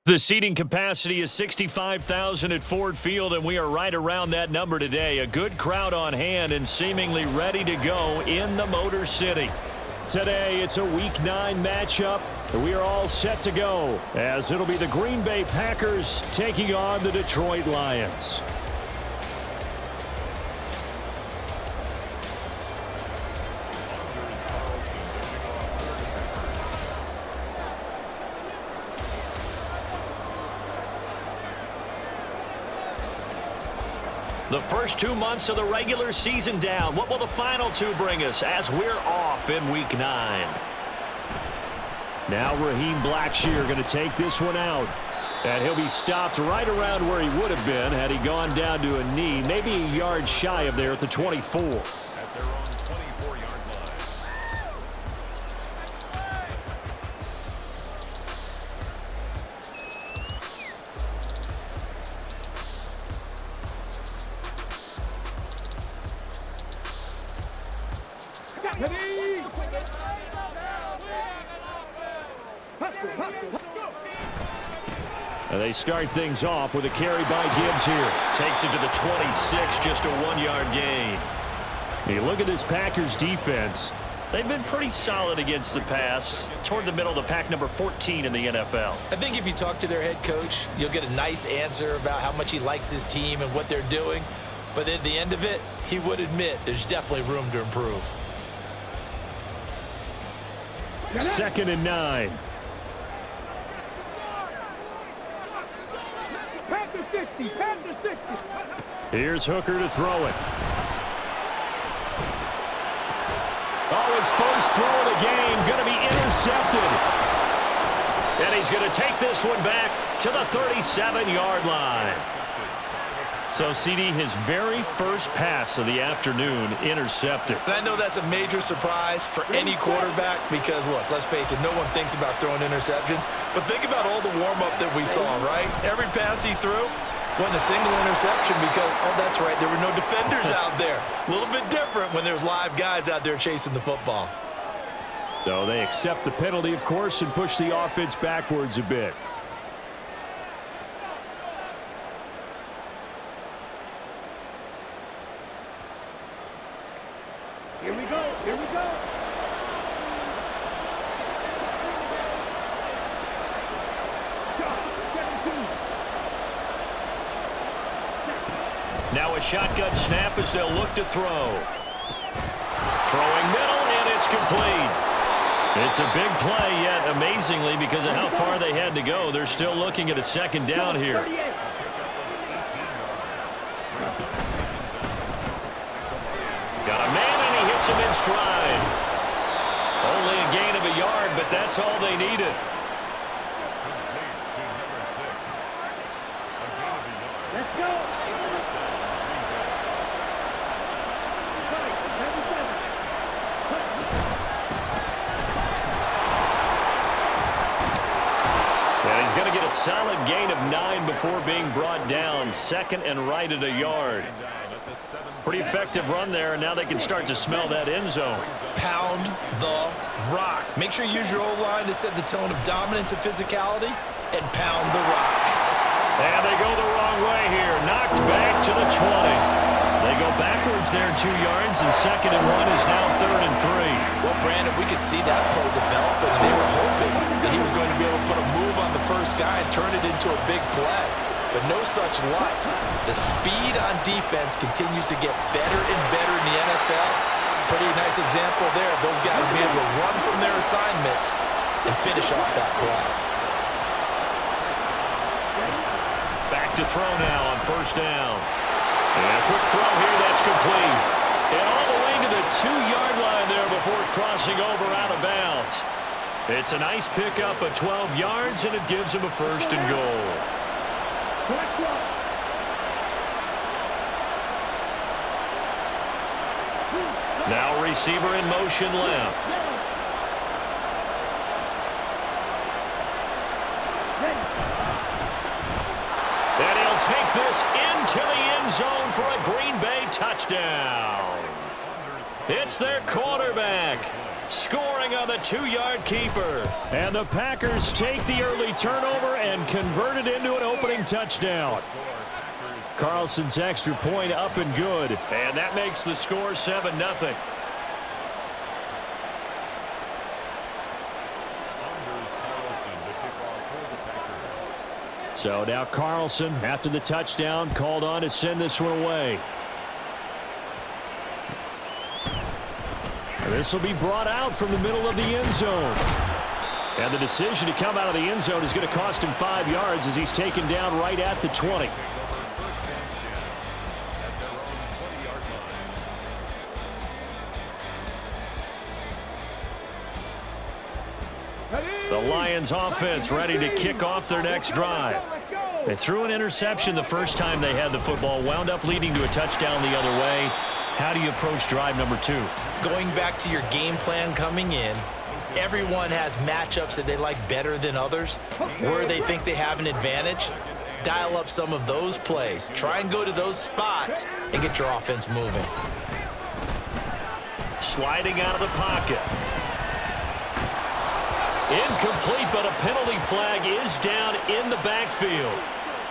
The seating capacity is 65,000 at Ford Field, and we are right around that number today. A good crowd on hand and seemingly ready to go in the Motor City. Today, it's a Week 9 matchup, and we are all set to go, as it'll be the Green Bay Packers taking on the Detroit Lions. The first 2 months of the regular season down. What will the final two bring us as we're off in Week 9? Now Raheem Blackshear going to take this one out. And he'll be stopped right around where he would have been had he gone down to a knee, maybe a yard shy of there at the 24. At their own 24-yard line. And they start things off with a carry by Gibbs here. Takes it to the 26, just a 1-yard gain. You look at this Packers defense. They've been pretty solid against the pass, toward the middle of the pack, number 14 in the NFL. I think if you talk to their head coach, you'll get a nice answer about how much he likes his team and what they're doing. But at the end of it, he would admit there's definitely room to improve. 2nd and 9. Here's Hooker to throw it. Oh, his first throw of the game going to be intercepted. And he's going to take this one back to the 37-yard line. So, CD, his very first pass of the afternoon intercepted. And I know that's a major surprise for any quarterback because, look, let's face it, no one thinks about throwing interceptions. But think about all the warm-up that we saw, right? Every pass he threw wasn't a single interception because, oh, that's right, there were no defenders out there. A little bit different when there's live guys out there chasing the football. So they accept the penalty, of course, and push the offense backwards a bit. Here we go. Here we go. Now a shotgun snap as they'll look to throw. Throwing middle, and it's complete. It's a big play, yet amazingly, because of how far they had to go, they're still looking at a second down here. Got a man, and he hits him in stride. Only a gain of a yard, but that's all they needed. Let's go. And he's going to get a solid gain of 9 before being brought down. 2nd and right at a yard. Pretty effective run there, and now they can start to smell that end zone. Pound the rock. Make sure you use your O-line to set the tone of dominance and physicality, and pound the rock. And they go the wrong way here. Knocked back to the 20. They go backwards there 2 yards, and 2nd and 1 is now 3rd and 3. Well, Brandon, we could see that play developing, and they were hoping that he was going to be able to put a move on the first guy and turn it into a big play. But no such luck. The speed on defense continues to get better and better in the NFL. Pretty nice example there of those guys being able to run from their assignments and finish off that play. Back to throw now on 1st down. And a quick throw here, that's complete. And all the way to the 2-yard line there before crossing over out of bounds. It's a nice pickup of 12 yards, and it gives him a 1st and goal. Now receiver in motion left. And he'll take this into the end zone for a Green Bay touchdown. It's their quarterback scoring a on the 2-yard keeper. And the Packers take the early turnover and convert it into an opening touchdown. Carlson's extra point up and good. And that makes the score 7-0. So now Carlson, after the touchdown, called on to send this one away. This will be brought out from the middle of the end zone. And the decision to come out of the end zone is going to cost him 5 yards as he's taken down right at the 20. The Lions offense ready to kick off their next drive. They threw an interception the first time they had the football, wound up leading to a touchdown the other way. How do you approach drive number 2? Going back to your game plan coming in, everyone has matchups that they like better than others, where they think they have an advantage. Dial up some of those plays. Try and go to those spots and get your offense moving. Sliding out of the pocket. Incomplete, but a penalty flag is down in the backfield.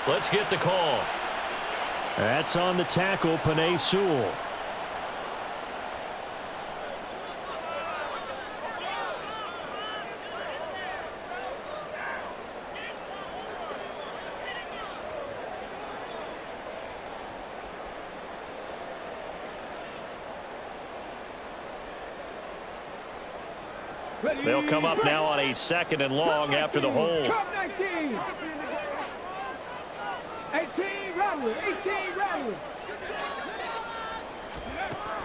Let's get the call. That's on the tackle, Penei Sewell. They'll come up now on a 2nd and long after the hold. 18, Rattler, 18, Rattler.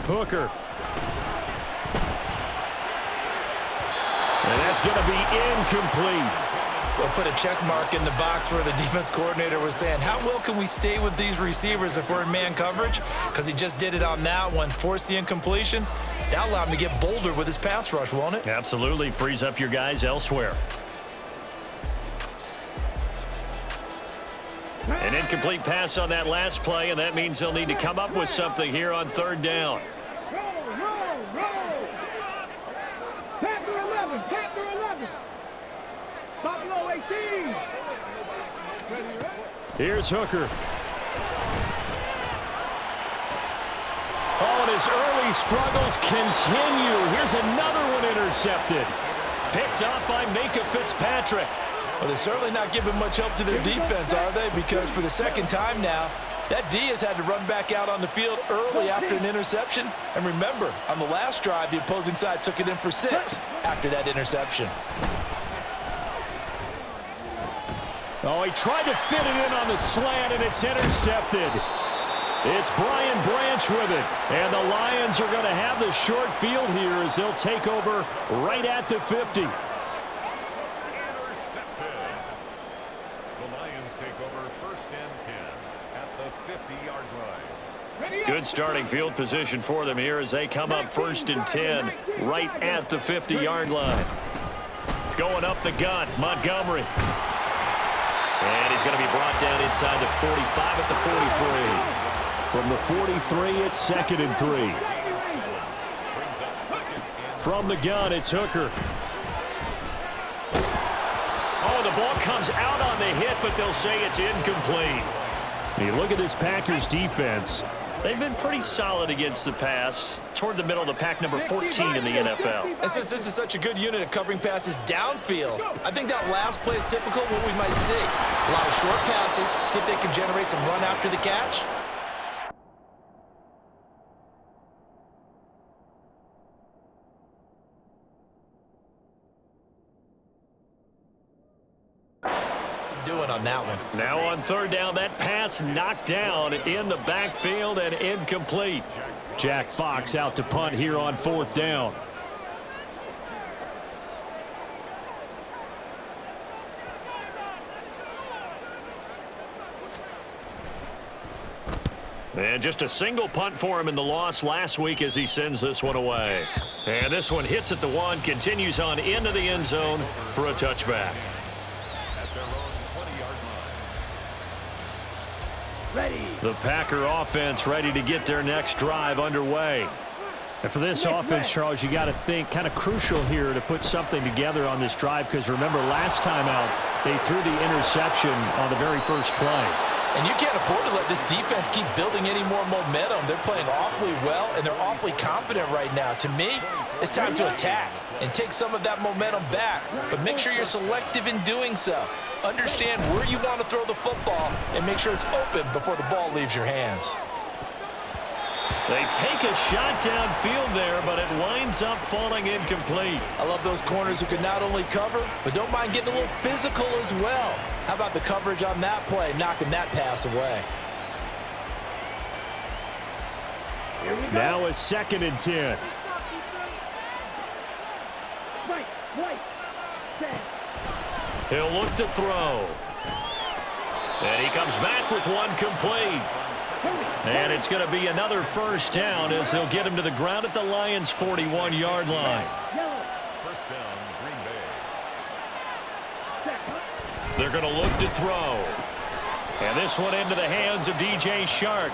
Hooker. And that's going to be incomplete. They'll put a check mark in the box where the defense coordinator was saying, how well can we stay with these receivers if we're in man coverage? Because he just did it on that one, forced the incompletion. That'll allow him to get bolder with his pass rush, won't it? Absolutely. Frees up your guys elsewhere. An incomplete pass on that last play, and that means they'll need to come up with something here on 3rd down. Roll. Panther 11. Buffalo 18. Here's Hooker. Oh, and his early struggles continue. Here's another one intercepted. Picked up by Micah Fitzpatrick. Well, they're certainly not giving much help to their defense, are they? Because for the 2nd time now, that D has had to run back out on the field early after an interception. And remember, on the last drive, the opposing side took it in for 6 after that interception. Oh, he tried to fit it in on the slant, and it's intercepted. It's Brian Branch with it. And the Lions are going to have the short field here as they'll take over right at the 50. Intercepted. The Lions take over 1st and 10 at the 50-yard line. Good starting field position for them here as they come up 1st and 10 right at the 50-yard line. Going up the gut, Montgomery. And he's going to be brought down inside the 45 at the 43. From the 43, it's 2nd and 3. From the gun, it's Hooker. Oh, the ball comes out on the hit, but they'll say it's incomplete. You look at this Packers defense. They've been pretty solid against the pass. Toward the middle of the pack, number 14 in the NFL. And since this is such a good unit of covering passes downfield, I think that last play is typical of what we might see. A lot of short passes, see if they can generate some run after the catch. Doing on that one. Now on 3rd down, that pass knocked down in the backfield and incomplete. Jack Fox out to punt here on 4th down. And just a single punt for him in the loss last week as he sends this one away. And this one hits at the 1, continues on into the end zone for a touchback. Ready. The Packer offense ready to get their next drive underway. And for this offense, Charles, you got to think kind of crucial here to put something together on this drive, because remember last time out they threw the interception on the very first play. And you can't afford to let this defense keep building any more momentum. They're playing awfully well, and they're awfully confident right now. To me, it's time to attack and take some of that momentum back. But make sure you're selective in doing so. Understand where you want to throw the football and make sure it's open before the ball leaves your hands. They take a shot downfield there, but it winds up falling incomplete. I love those corners who can not only cover, but don't mind getting a little physical as well. How about the coverage on that play, knocking that pass away? Now a 2nd and 10. He'll look to throw. And he comes back with one complete. And it's going to be another first down as they'll get him to the ground at the Lions' 41-yard line. First down, Green Bay. They're going to look to throw. And this one into the hands of DJ Shark.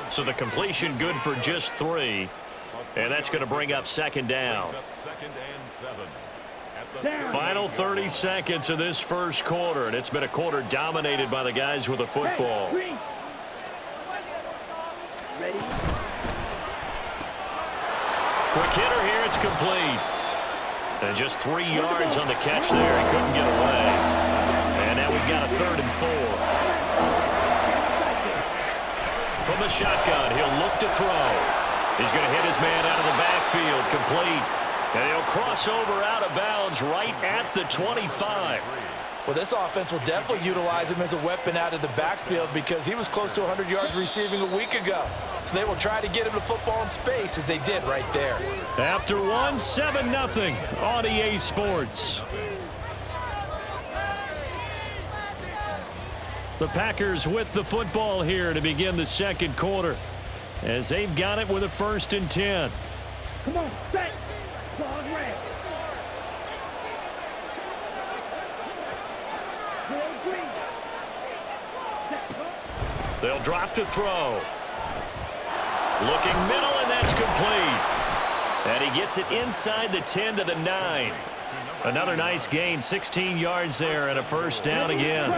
So the completion good for just 3. And that's going to bring up 2nd down. Second and 7. At the Final 30 seconds of this first quarter. And it's been a quarter dominated by the guys with the football. Quick hitter here. It's complete. And just 3 yards on the catch there. He couldn't get away. And now we've got a 3rd and 4. From the shotgun, he'll look to throw. He's going to hit his man out of the backfield. Complete. And he'll cross over out of bounds right at the 25. Well, this offense will definitely utilize him as a weapon out of the backfield because he was close to 100 yards receiving a week ago. So they will try to get him the football in space as they did right there. After 7-0 on EA Sports. The Packers with the football here to begin the second quarter as they've got it with a 1st and 10. Come on, set. Ball red. They'll drop to throw. Looking middle, and that's complete. And he gets it inside the 10 to the 9. Another nice gain, 16 yards there, and a first down again.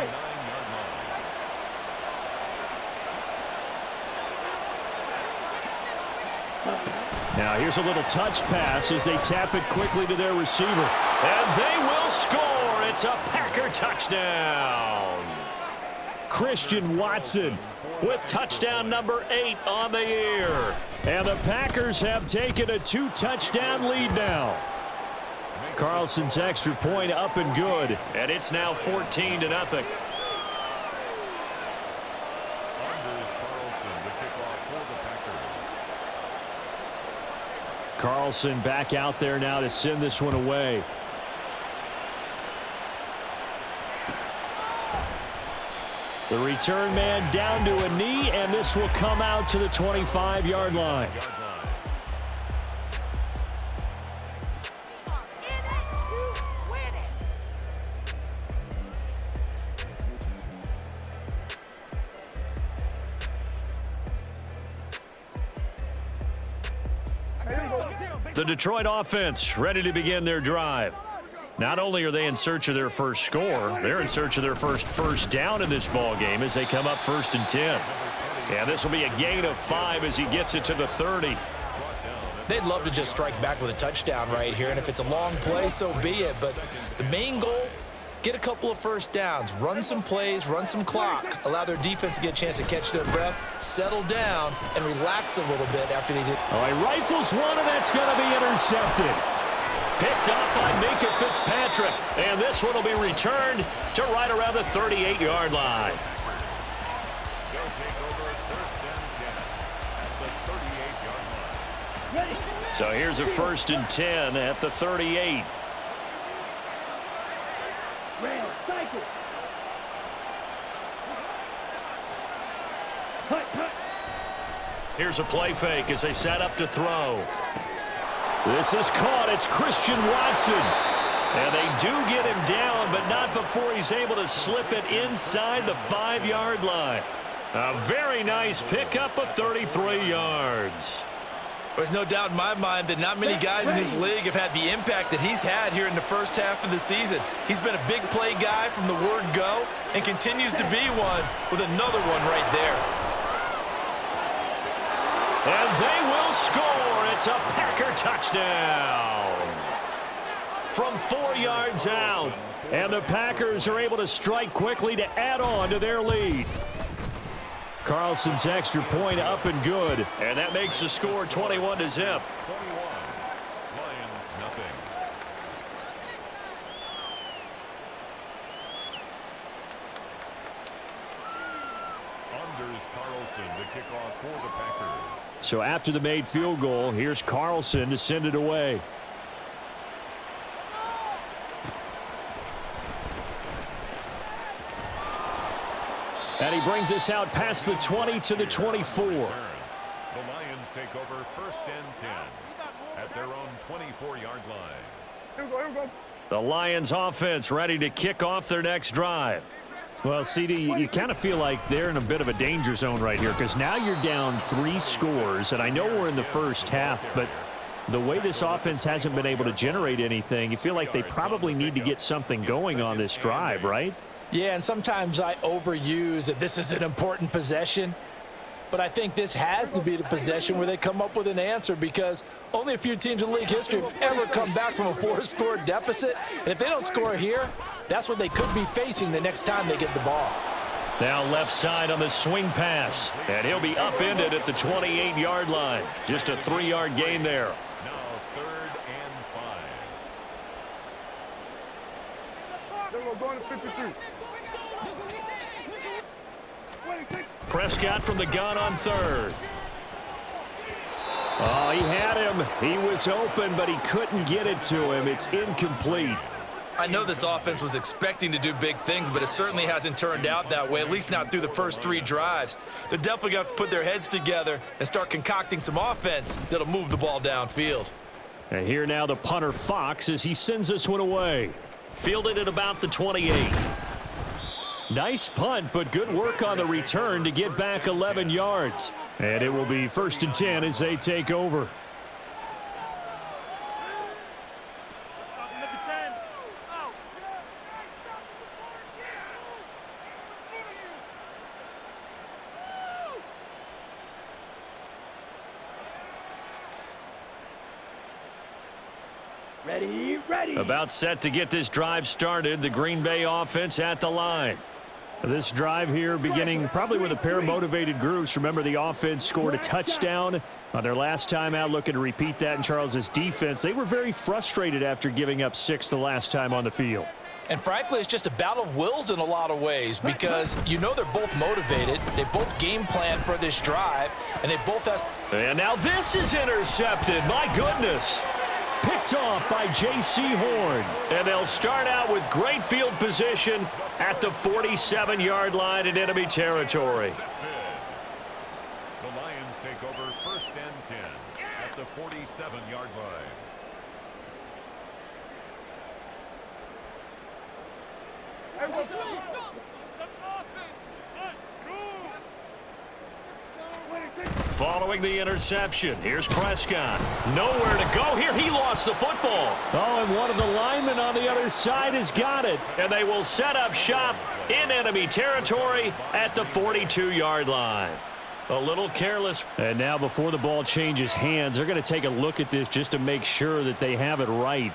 Now here's a little touch pass as they tap it quickly to their receiver. And they will score. It's a Packer touchdown. Christian Watson with touchdown number 8 on the year. And the Packers have taken a 2-touchdown lead now. Carlson's extra point up and good. And it's now 14-0. Carlson, the kickoff for the Packers. Carlson back out there now to send this one away. The return man down to a knee, and this will come out to the 25-yard line. The Detroit offense ready to begin their drive. Not only are they in search of their first score, they're in search of their first down in this ball game as they come up 1st and 10. And this will be a gain of 5 as he gets it to the 30. They'd love to just strike back with a touchdown right here, and if it's a long play, so be it. But the main goal, get a couple of first downs, run some plays, run some clock, allow their defense to get a chance to catch their breath, settle down, and relax a little bit after they did. Oh, he rifles one, and that's going to be intercepted. Picked up by Nico Fitzpatrick, and this one will be returned to right around the 38-yard line. They'll take over 1st and 10 at the 38-yard line. So here's a 1st and 10 at the 38. Red, cycle. Cut. Here's a play fake as they set up to throw. This is caught. It's Christian Watson. And they do get him down, but not before he's able to slip it inside the 5-yard line. A very nice pickup of 33 yards. There's no doubt in my mind that not many guys in this league have had the impact that he's had here in the first half of the season. He's been a big play guy from the word go and continues to be one with another one right there. And they will score. It's a Packer touchdown from 4 yards out. And the Packers are able to strike quickly to add on to their lead. Carlson's extra point up and good. And that makes the score 21-0. 21. Lions nothing. Anders Carlson to kick off for the Packers. So after the made field goal, here's Carlson to send it away. And he brings us out past the 20 to the 24. The Lions take over first and 10 at their own 24-yard line. The Lions offense ready to kick off their next drive. Well, CD, you kind of feel like they're in a bit of a danger zone right here because now you're down 3 scores, and I know we're in the first half, but the way this offense hasn't been able to generate anything, you feel like they probably need to get something going on this drive, right? Yeah, and sometimes I overuse that this is an important possession, but I think this has to be the possession where they come up with an answer because only a few teams in league history have ever come back from a 4-score deficit, and if they don't score here, that's what they could be facing the next time they get the ball. Now left side on the swing pass, and he'll be upended at the 28-yard line. Just a 3-yard gain there. Now 3rd and 5. They're going to 53. Prescott from the gun on 3rd. Oh, he had him. He was open, but he couldn't get it to him. It's incomplete. I know this offense was expecting to do big things, but it certainly hasn't turned out that way, at least not through the first 3 drives. They're definitely going to have to put their heads together and start concocting some offense that'll move the ball downfield. And here now the punter Fox as he sends this one away. Fielded at about the 28. Nice punt, but good work on the return to get back 11 yards. And it will be 1st and 10 as they take over. Ready. About set to get this drive started. The Green Bay offense at the line. This drive here beginning probably with a pair of motivated groups. Remember, the offense scored a touchdown on their last time out, looking to repeat that in Charles's defense. They were very frustrated after giving up 6 the last time on the field. And frankly, it's just a battle of wills in a lot of ways because you know they're both motivated. They both game plan for this drive, and they both have... And now this is intercepted. My goodness. Picked off by J.C. Horn. And they'll start out with great field position at the 47-yard line in enemy territory. The Lions take over first and 10 at the 47-yard line. Following the interception, here's Prescott. Nowhere to go here. He lost the football. Oh, and one of the linemen on the other side has got it. And they will set up shop in enemy territory at the 42-yard line. A little careless. And now before the ball changes hands, they're going to take a look at this just to make sure that they have it right.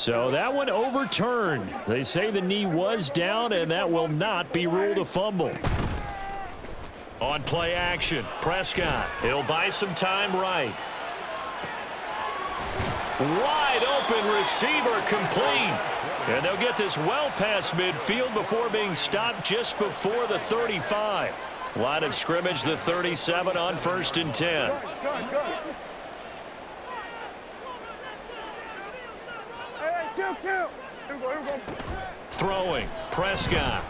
So that one overturned. They say the knee was down, and that will not be ruled a fumble. On play action, Prescott. He'll buy some time right. Wide open receiver complete. And they'll get this well past midfield before being stopped just before the 35. Line of scrimmage, the 37 on 1st and 10. Throwing, Prescott.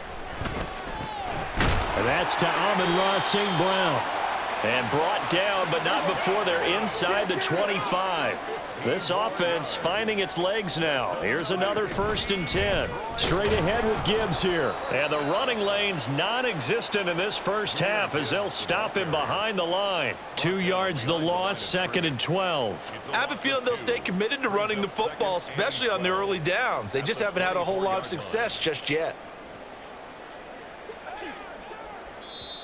And that's to Amon-Ra St. Brown. And brought down, but not before they're inside the 25. This offense finding its legs now. Here's another 1st and 10. Straight ahead with Gibbs here. And the running lane's non-existent in this first half as they'll stop him behind the line. 2 yards the loss, 2nd and 12. I have a feeling they'll stay committed to running the football, especially on the early downs. They just haven't had a whole lot of success just yet.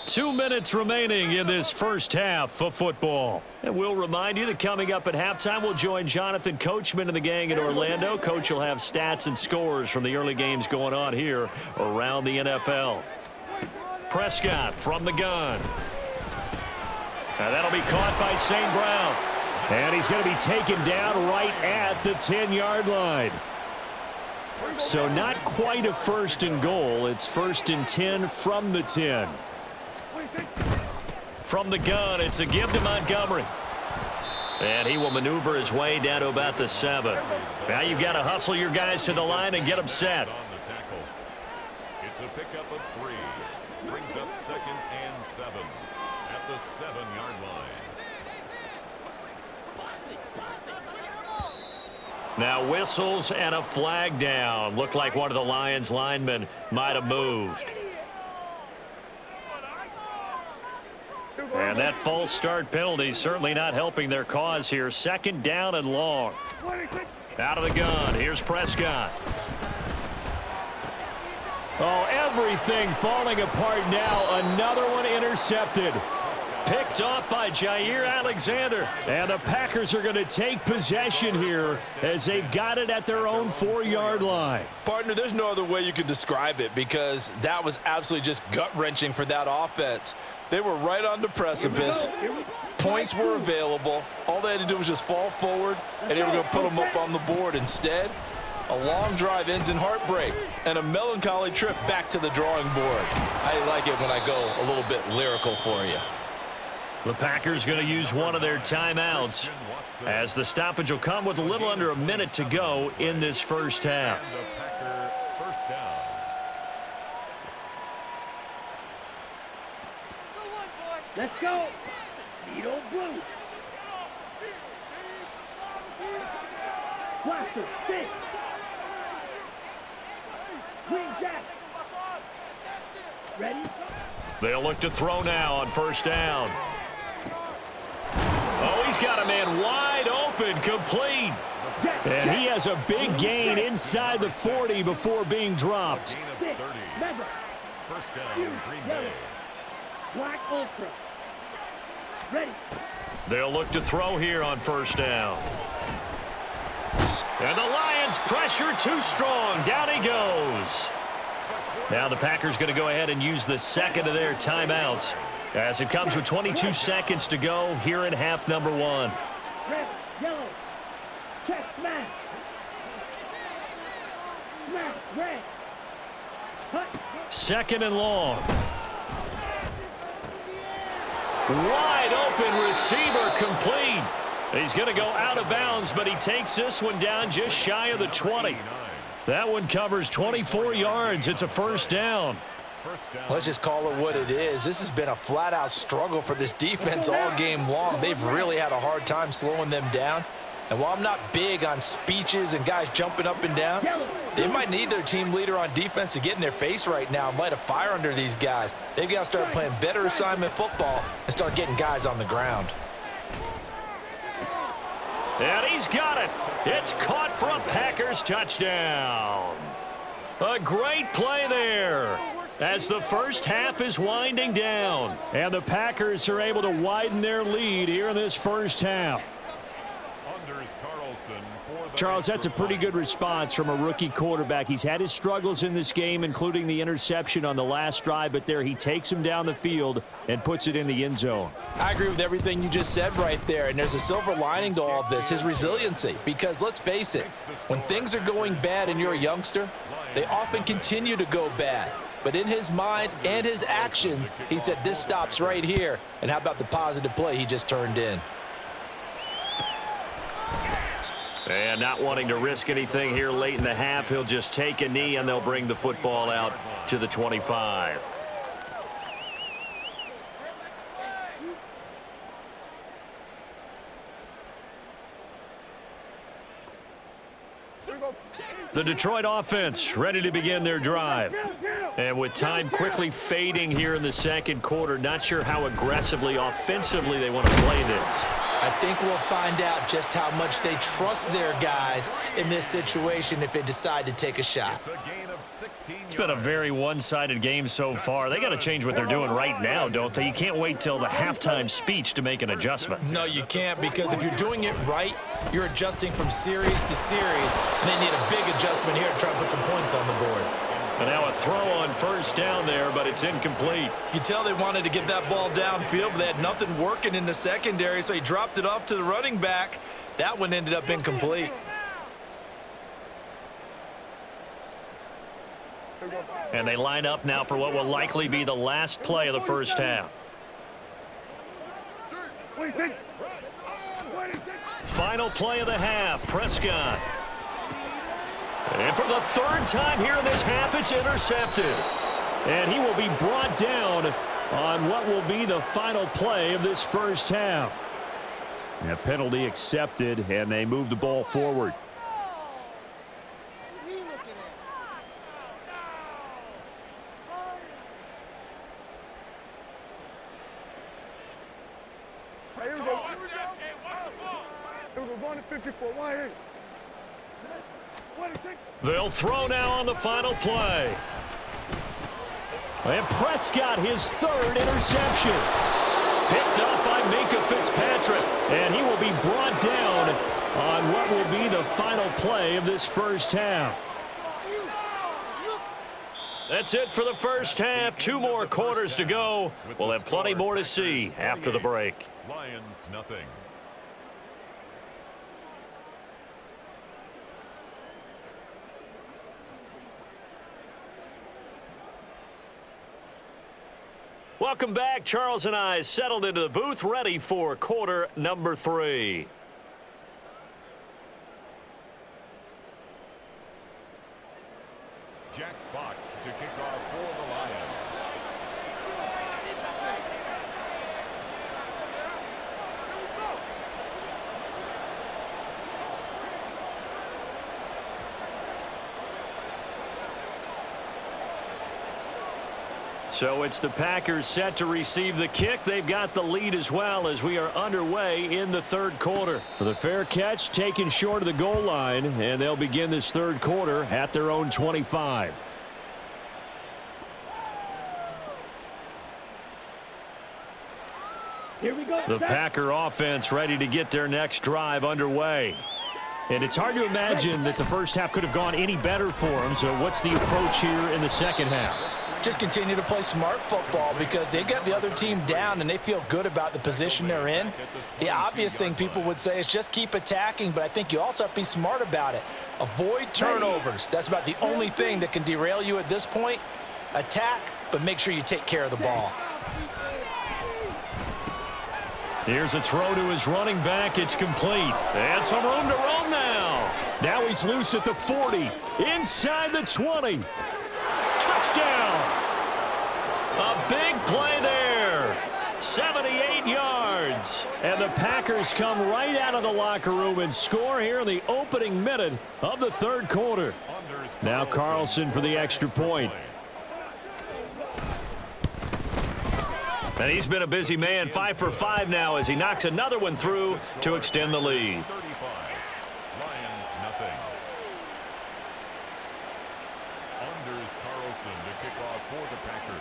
2 minutes remaining in this first half of football. And we'll remind you that coming up at halftime, we'll join Jonathan Coachman and the gang in Orlando. Coach will have stats and scores from the early games going on here around the NFL. Prescott from the gun. And that'll be caught by St. Brown. And he's going to be taken down right at the 10-yard line. So not quite a 1st and goal. It's 1st and 10 from the 10. From the gun, it's a give to Montgomery. And he will maneuver his way down to about the 7. Now you've got to hustle your guys to the line and get them set. It's a pickup of 3. Brings up 2nd and 7 at the 7-yard line. Now whistles and a flag down. Looked like one of the Lions linemen might have moved. And that false start penalty certainly not helping their cause here. 2nd down and long. Out of the gun. Here's Prescott. Oh, everything falling apart now. Another one intercepted. Picked off by Jair Alexander. And the Packers are going to take possession here as they've got it at their own 4-yard line. Partner, there's no other way you could describe it because that was absolutely just gut-wrenching for that offense. They were right on the precipice. Points were available. All they had to do was just fall forward, and they were going to put them up on the board. Instead, a long drive ends in heartbreak and a melancholy trip back to the drawing board. I like it when I go a little bit lyrical for you. The Packers going to use one of their timeouts as the stoppage will come with a little under a minute to go in this first half. First down. Let's go. Nico blue. Blaster, sit. Green jack. Ready? They'll look to throw now on 1st down. Oh, he's got a man wide open, complete. And he has a big gain inside the 40 before being dropped. First down, Green Bay. Black Ultra. Ready. They'll look to throw here on 1st down. And the Lions pressure too strong. Down he goes. Now the Packers going to go ahead and use the 2nd of their timeouts as it comes with 22 seconds to go here in half number 1. Red, yellow. Check, smash. Smash, red. Hut. 2nd and long. Wide open receiver complete. He's going to go out of bounds, but he takes this one down just shy of the 20. That one covers 24 yards. It's a 1st down. Let's just call it what it is. This has been a flat-out struggle for this defense all game long. They've really had a hard time slowing them down. And while I'm not big on speeches and guys jumping up and down, they might need their team leader on defense to get in their face right now and light a fire under these guys. They've got to start playing better assignment football and start getting guys on the ground. And he's got it. It's caught for a Packers touchdown. A great play there as the first half is winding down. And the Packers are able to widen their lead here in this first half. Charles, that's a pretty good response from a rookie quarterback. He's had his struggles in this game, including the interception on the last drive, but there he takes him down the field and puts it in the end zone. I agree with everything you just said right there, and there's a silver lining to all of this, his resiliency. Because let's face it, when things are going bad and you're a youngster, they often continue to go bad. But in his mind and his actions, he said, this stops right here. And how about the positive play he just turned in? And not wanting to risk anything here late in the half, he'll just take a knee and they'll bring the football out to the 25. The Detroit offense ready to begin their drive. And with time quickly fading here in the second quarter, not sure how aggressively, offensively they want to play this. I think we'll find out just how much they trust their guys in this situation if they decide to take a shot. It's been a very one-sided game so far. They got to change what they're doing right now, don't they? You can't wait till the halftime speech to make an adjustment. No, you can't, because if you're doing it right, you're adjusting from series to series, and they need a big adjustment here to try and put some points on the board. And now a throw on first down there, but it's incomplete. You can tell they wanted to get that ball downfield, but they had nothing working in the secondary, so he dropped it off to the running back. That one ended up incomplete. And they line up now for what will likely be the last play of the first half. Final play of the half, Prescott. And for the third time here in this half, it's intercepted. And he will be brought down on what will be the final play of this first half. A penalty accepted, and they move the ball forward. They'll throw now on the final play. And Prescott, his third interception. Picked up by Nico Fitzpatrick. And he will be brought down on what will be the final play of this first half. That's it for the first half. 2 more quarters to go. We'll have plenty more to see after the break. Lions nothing. Welcome back. Charles and I settled into the booth, ready for quarter number 3. Jack Fox to kick off for the Lions. So it's the Packers set to receive the kick. They've got the lead as well as we are underway in the third quarter. The fair catch taken short of the goal line, and they'll begin this third quarter at their own 25. Here we go. The Packer offense ready to get their next drive underway. And it's hard to imagine that the first half could have gone any better for them. So what's the approach here in the second half? Just continue to play smart football because they got the other team down and they feel good about the position they're in. The obvious thing people would say is just keep attacking, but I think you also have to be smart about it. Avoid turnovers. That's about the only thing that can derail you at this point. Attack, but make sure you take care of the ball. Here's a throw to his running back. It's complete. And some room to roam now. Now he's loose at the 40. Inside the 20. Touchdown. A big play there. 78 yards. And the Packers come right out of the locker room and score here in the opening minute of the third quarter. Now Carlson for the extra point. And he's been a busy man, 5 for 5 now as he knocks another one through to extend the lead. 35. Lions nothing. Anders Carlson to kick off for the Packers.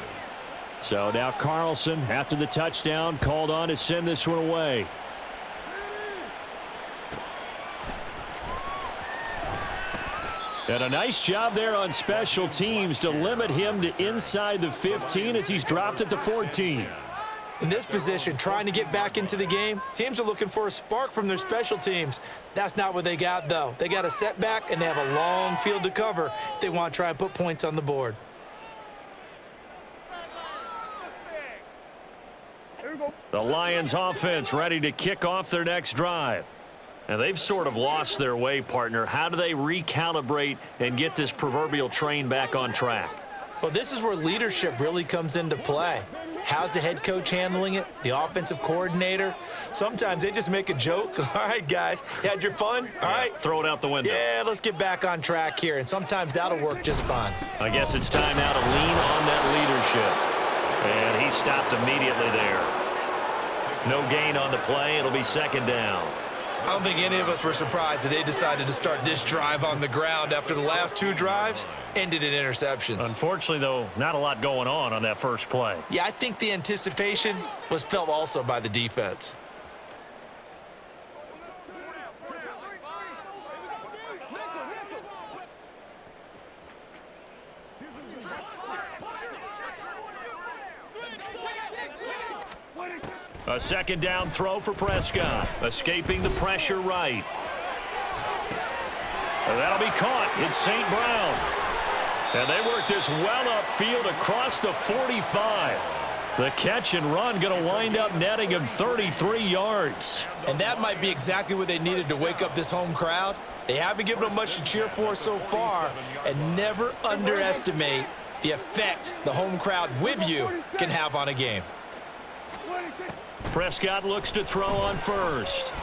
So now Carlson, after the touchdown, called on to send this one away. And a nice job there on special teams to limit him to inside the 15 as he's dropped at the 14. In this position, trying to get back into the game, teams are looking for a spark from their special teams. That's not what they got, though. They got a setback, and they have a long field to cover if they want to try and put points on the board. The Lions offense ready to kick off their next drive. And they've sort of lost their way, partner. How do they recalibrate and get this proverbial train back on track? Well, this is where leadership really comes into play. How's the head coach handling it? The offensive coordinator? Sometimes they just make a joke. All right, guys, you had your fun? All right. Throw it out the window. Yeah, let's get back on track here, and sometimes that'll work just fine. I guess it's time now to lean on that leadership. And he stopped immediately there. No gain on the play. It'll be second down. I don't think any of us were surprised that they decided to start this drive on the ground after the last two drives ended in interceptions. Unfortunately, though, not a lot going on that first play. Yeah, I think the anticipation was felt also by the defense. A second down throw for Prescott. Escaping the pressure right. And that'll be caught. It's St. Brown. And they work this well upfield across the 45. The catch and run going to wind up netting him 33 yards. And that might be exactly what they needed to wake up this home crowd. They haven't given them much to cheer for so far, and never underestimate the effect the home crowd with you can have on a game. Prescott looks to throw on first.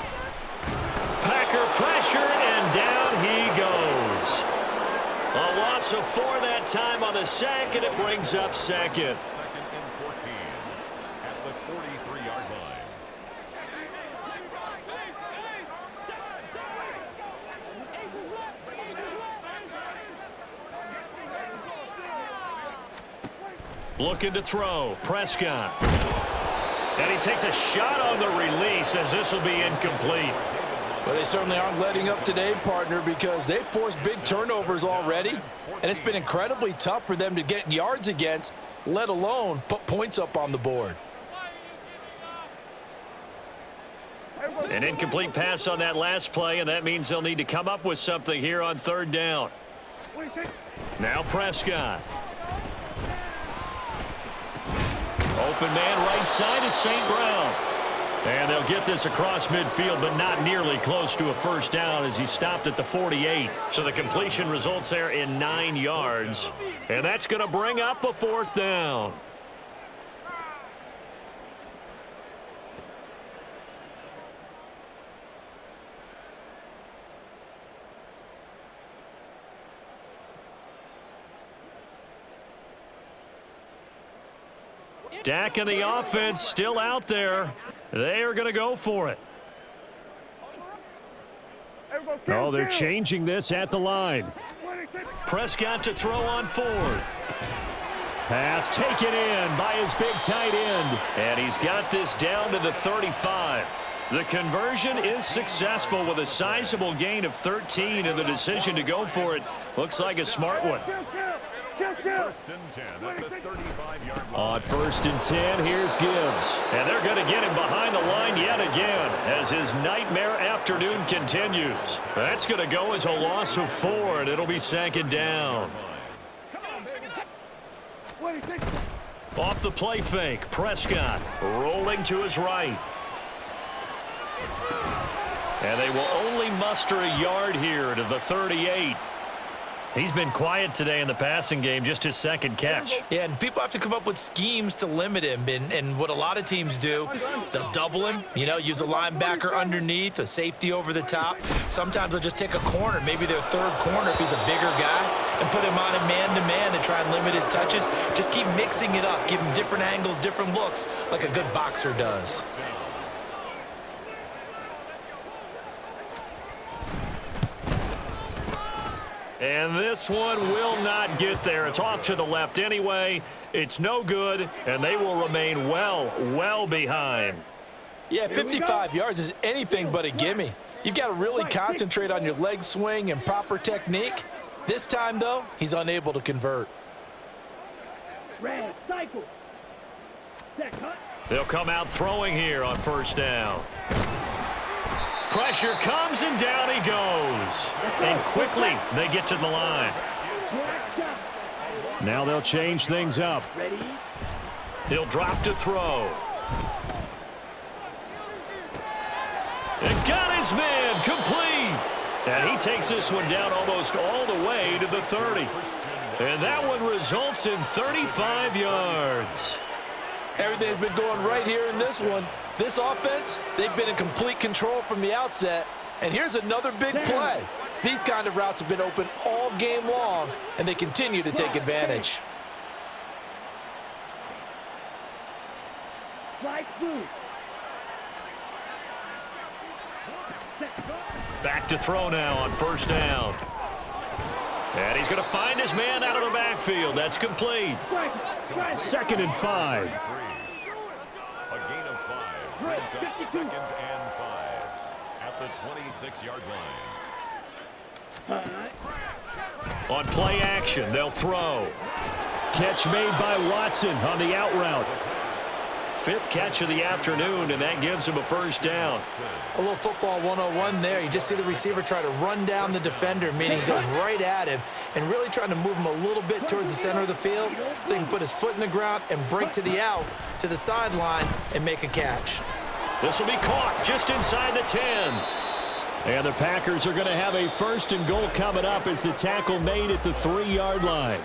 Packer pressure, and down he goes. A loss of 4 that time on the sack, and it brings up second. Second and 14 at the 43-yard line. Looking to throw. Prescott. And he takes a shot on the release as this will be incomplete. Well, they certainly aren't letting up today, partner, because they've forced big turnovers already, and it's been incredibly tough for them to get yards against, let alone put points up on the board. An incomplete pass on that last play, and that means they'll need to come up with something here on third down. Now Prescott. Open man right side is St. Brown. And they'll get this across midfield, but not nearly close to a first down as he stopped at the 48. So the completion results there in 9 yards. And that's going to bring up a fourth down. Dak and the offense still out there. They are going to go for it. Oh, they're changing this at the line. Prescott to throw on fourth. Pass taken in by his big tight end. And he's got this down to the 35. The conversion is successful with a sizable gain of 13, and the decision to go for it looks like a smart one. First and 10 at the 35-yard line. On first and 10, here's Gibbs. And they're going to get him behind the line yet again as his nightmare afternoon continues. That's going to go as a loss of 4, and it'll be second down. Off the play fake, Prescott rolling to his right. And they will only muster a yard here to the 38. He's been quiet today in the passing game, just his second catch. Yeah, and people have to come up with schemes to limit him. And what a lot of teams do, they'll double him, use a linebacker underneath, a safety over the top. Sometimes they'll just take a corner, maybe their third corner if he's a bigger guy, and put him on a man-to-man to try and limit his touches. Just keep mixing it up, give him different angles, different looks, like a good boxer does. And this one will not get there. It's off to the left anyway. It's no good, and they will remain well behind. Yeah, 55 yards is anything but a gimme. You've got to really concentrate on your leg swing and proper technique. This time, though, he's unable to convert. Red, cycle. They'll come out throwing here on first down. Pressure comes, and down he goes. And quickly, they get to the line. Now they'll change things up. He'll drop to throw. And got his man complete. And he takes this one down almost all the way to the 30. And that one results in 35 yards. Everything's been going right here in this one. This offense, they've been in complete control from the outset. And here's another big play. These kind of routes have been open all game long, and they continue to take advantage. Back to throw now on first down. And he's going to find his man out of the backfield. That's complete. 2nd and 5. A gain of 5 brings up 2nd and 5 at the 26-yard line. On play action, they'll throw. Catch made by Watson on the out route. 5th catch of the afternoon, and that gives him a first down. A little football 101 there. You just see the receiver try to run down the defender, meaning he goes right at him and really trying to move him a little bit towards the center of the field so he can put his foot in the ground and break to the out, to the sideline, and make a catch. This will be caught just inside the 10. And the Packers are going to have a 1st and goal coming up as the tackle made at the 3-yard line.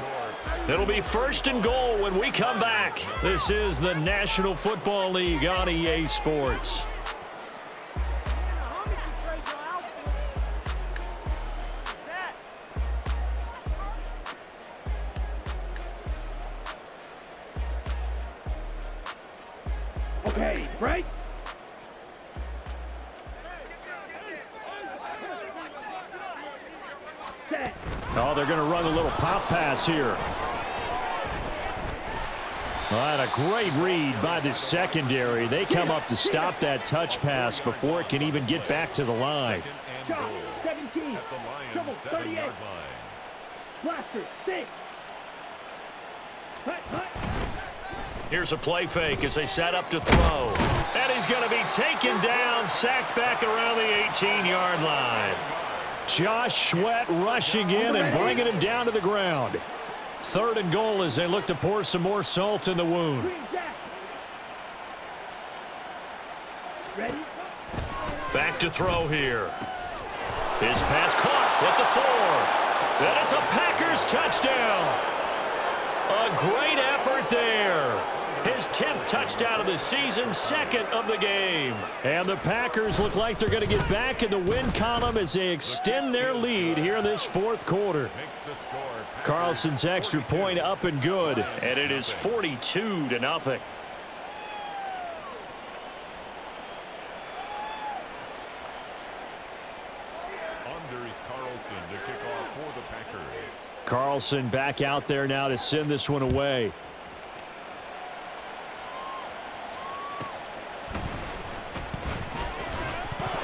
It'll be 1st and goal when we come back. This is the National Football League on EA Sports. Okay, break. Set. Oh, they're going to run a little pop pass here. All right, a great read by the secondary. They come up to stop that touch pass before it can even get back to the line. 17. Trouble 38. Blaster 6. Here's a play fake as they set up to throw. And he's going to be taken down, sacked back around the 18-yard line. Josh Sweat rushing in and bringing him down to the ground. 3rd and goal as they look to pour some more salt in the wound. Ready? Back to throw here. His pass caught at the 4. And it's a Packers touchdown. A great effort there. His 10th touchdown of the season, 2nd of the game. And the Packers look like they're going to get back in the win column as they extend their lead here in this 4th quarter. Carlson's extra point up and good. And it is 42-0. Anders Carlson to kick off for the Packers. Carlson back out there now to send this one away.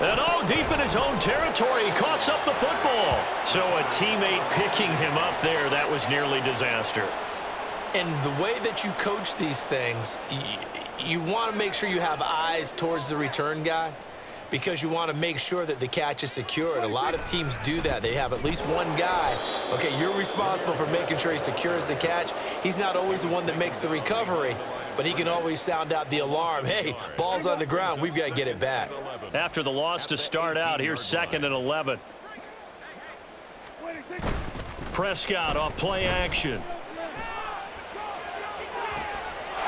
And deep in his own territory, he coughs up the football. So a teammate picking him up there, that was nearly disaster. And the way that you coach these things, you want to make sure you have eyes towards the return guy because you want to make sure that the catch is secured. A lot of teams do that. They have at least one guy. Okay, you're responsible for making sure he secures the catch. He's not always the one that makes the recovery, but he can always sound out the alarm. Hey, ball's on the ground. We've got to get it back. After the loss to start out, here's 2nd and 11. Prescott off play action.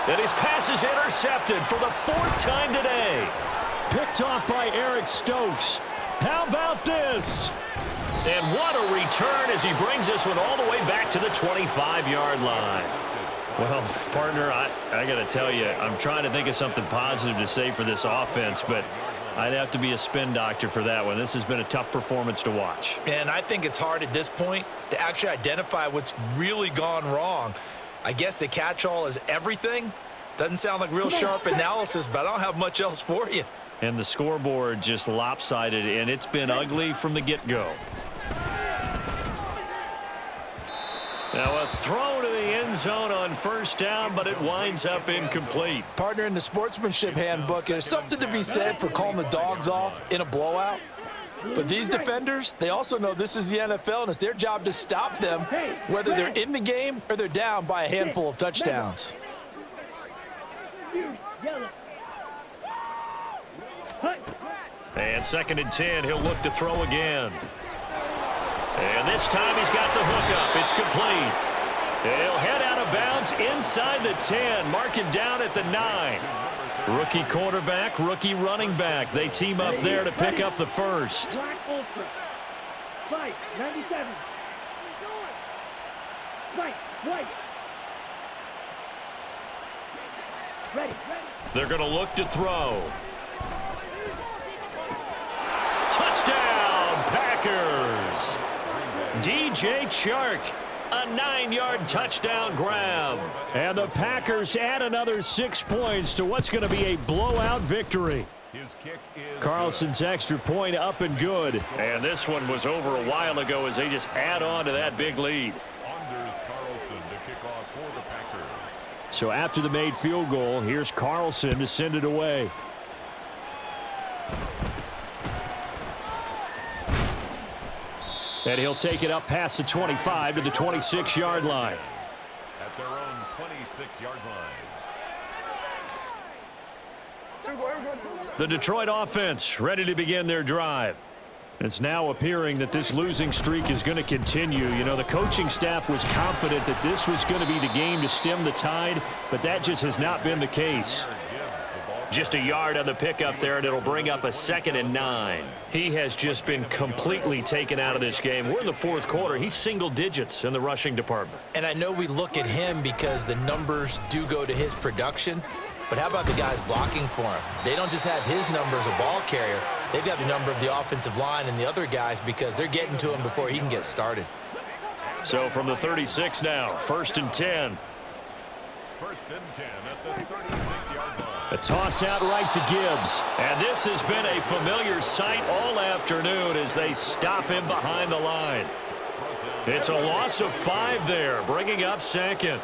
And his pass is intercepted for the 4th time today. Picked off by Eric Stokes. How about this? And what a return as he brings this one all the way back to the 25-yard line. Well, partner, I got to tell you, I'm trying to think of something positive to say for this offense, but I'd have to be a spin doctor for that one. This has been a tough performance to watch. And I think it's hard at this point to actually identify what's really gone wrong. I guess the catch-all is everything. Doesn't sound like real sharp analysis, but I don't have much else for you. And the scoreboard just lopsided, and it's been ugly from the get-go. Now a throw to the end zone on first down, but it winds up incomplete. Partner, in the sportsmanship handbook, there's something to be said for calling the dogs off in a blowout. But these defenders, they also know this is the NFL, and it's their job to stop them, whether they're in the game or they're down by a handful of touchdowns. And 2nd and 10, he'll look to throw again. And this time he's got the hook up. It's complete. He'll head out of bounds inside the 10. Mark it down at the 9. Rookie quarterback, rookie running back. They team up there to pick up the first. Black Ultra. Spike, 97. Spike, white. Ready. They're going to look to throw. Touchdown, Packers! DJ Chark, a 9-yard touchdown grab. And the Packers add another 6 points to what's going to be a blowout victory. His kick is Carlson's extra point up and good. And this one was over a while ago as they just add on to that big lead. Anders Carlson to kick off for the Packers. So after the made field goal, here's Carlson to send it away. And he'll take it up past the 25 to the 26-yard line. At their own 26-yard line. The Detroit offense ready to begin their drive. It's now appearing that this losing streak is going to continue. You know, the coaching staff was confident that this was going to be the game to stem the tide, but that just has not been the case. Just a yard on the pickup there, and it'll bring up a 2nd and 9. He has just been completely taken out of this game. We're in the fourth quarter. He's single digits in the rushing department. And I know we look at him because the numbers do go to his production, but how about the guys blocking for him? They don't just have his number as a ball carrier. They've got the number of the offensive line and the other guys because they're getting to him before he can get started. So from the 36 now, 1st and 10. 1st and 10 at the 36-yard line. A toss out right to Gibbs. And this has been a familiar sight all afternoon as they stop him behind the line. It's a loss of 5 there, bringing up 2nd.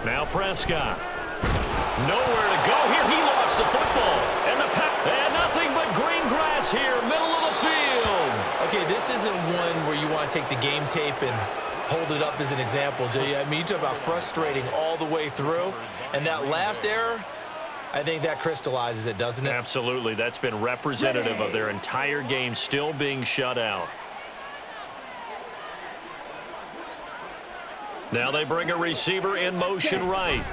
Now Prescott. Nowhere to go here. He lost the football. And nothing but green grass here, middle of the field. Okay, this isn't one where you want to take the game tape and hold it up as an example, do you? I mean, you talk about frustrating all the way through. And that last error, I think that crystallizes it, doesn't it? Absolutely. That's been representative of their entire game still being shut out. Now they bring a receiver in motion right.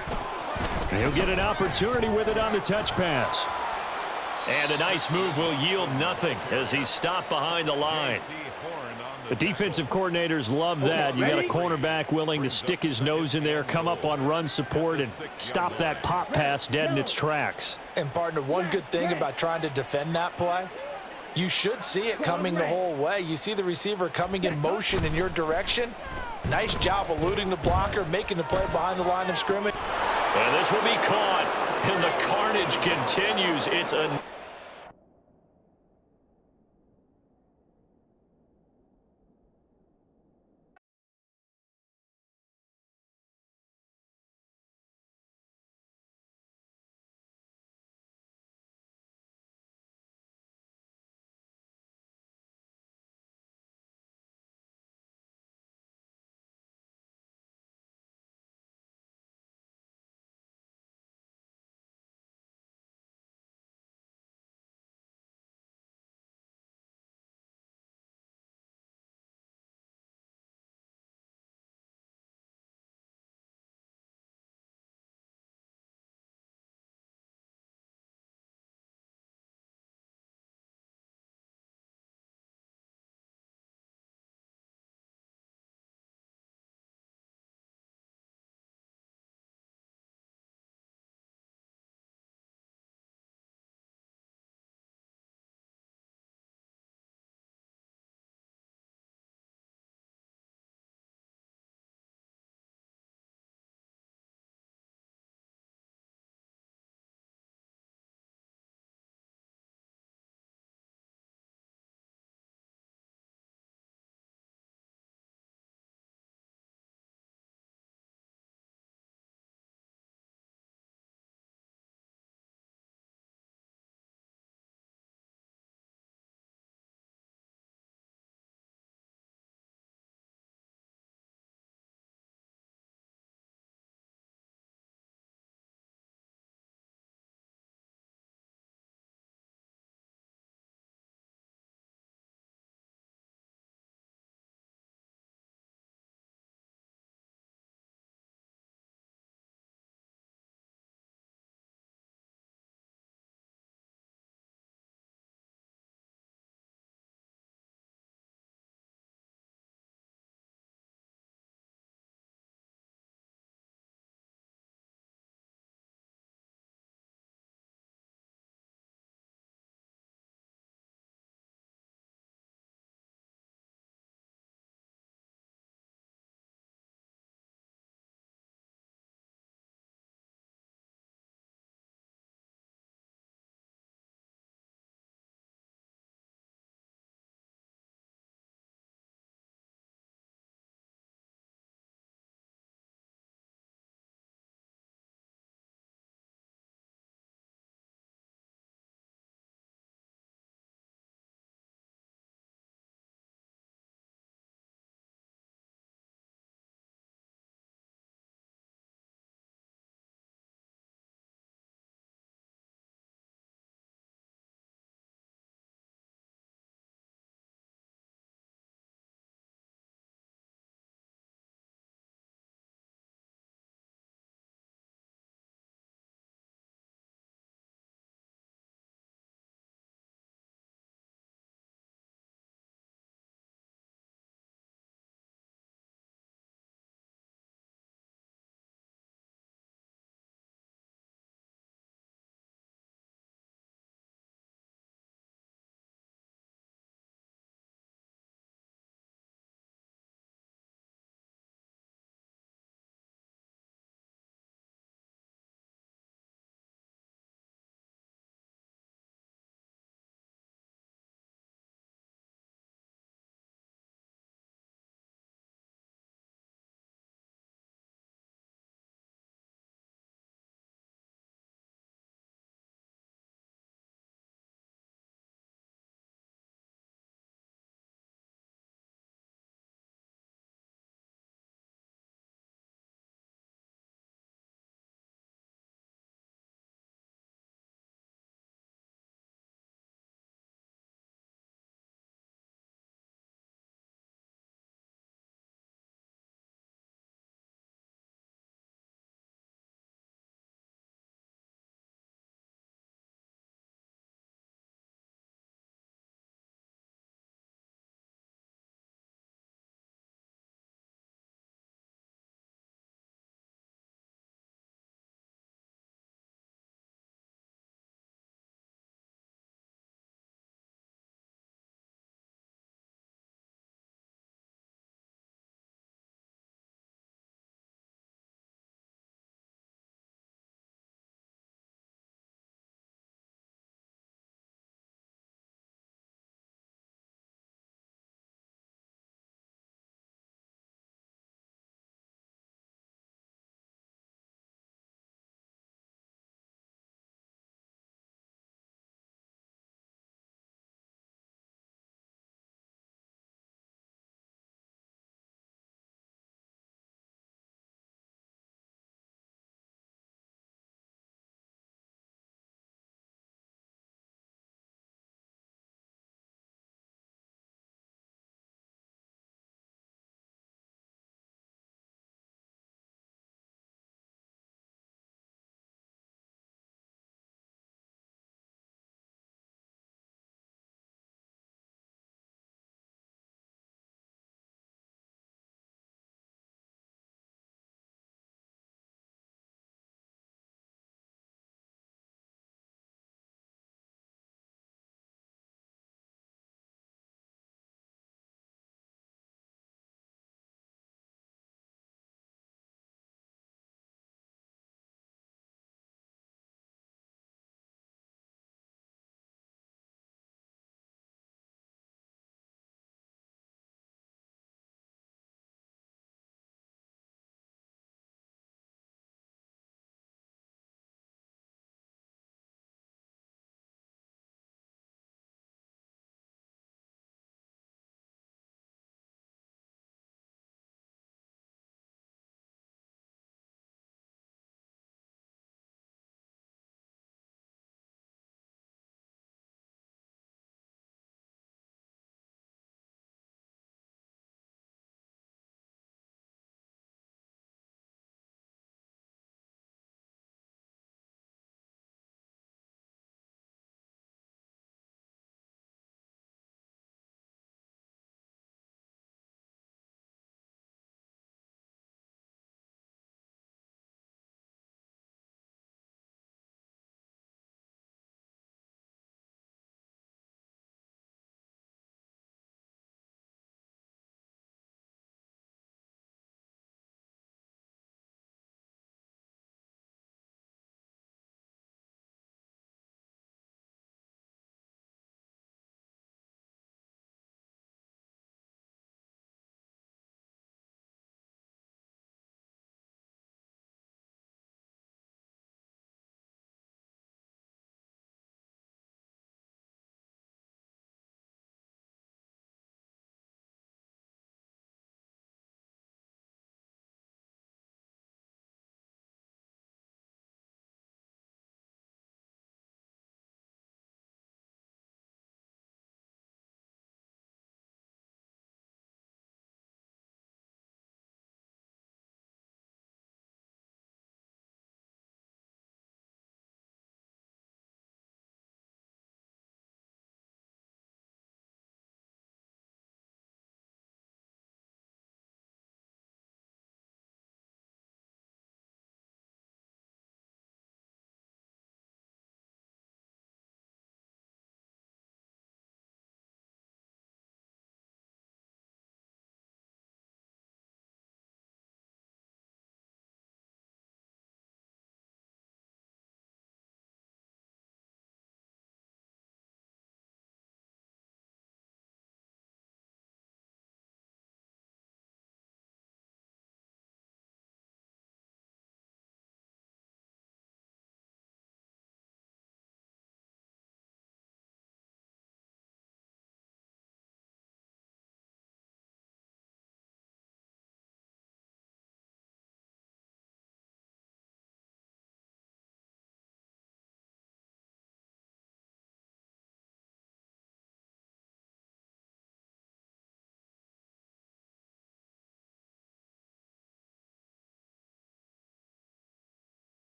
He'll get an opportunity with it on the touch pass. And a nice move will yield nothing as he's stopped behind the line. The defensive coordinators love that. You got a cornerback willing to stick his nose in there, come up on run support, and stop that pop pass dead in its tracks. And, partner, one good thing about trying to defend that play, you should see it coming the whole way. You see the receiver coming in motion in your direction. Nice job eluding the blocker, making the play behind the line of scrimmage. And this will be caught, and the carnage continues. It's a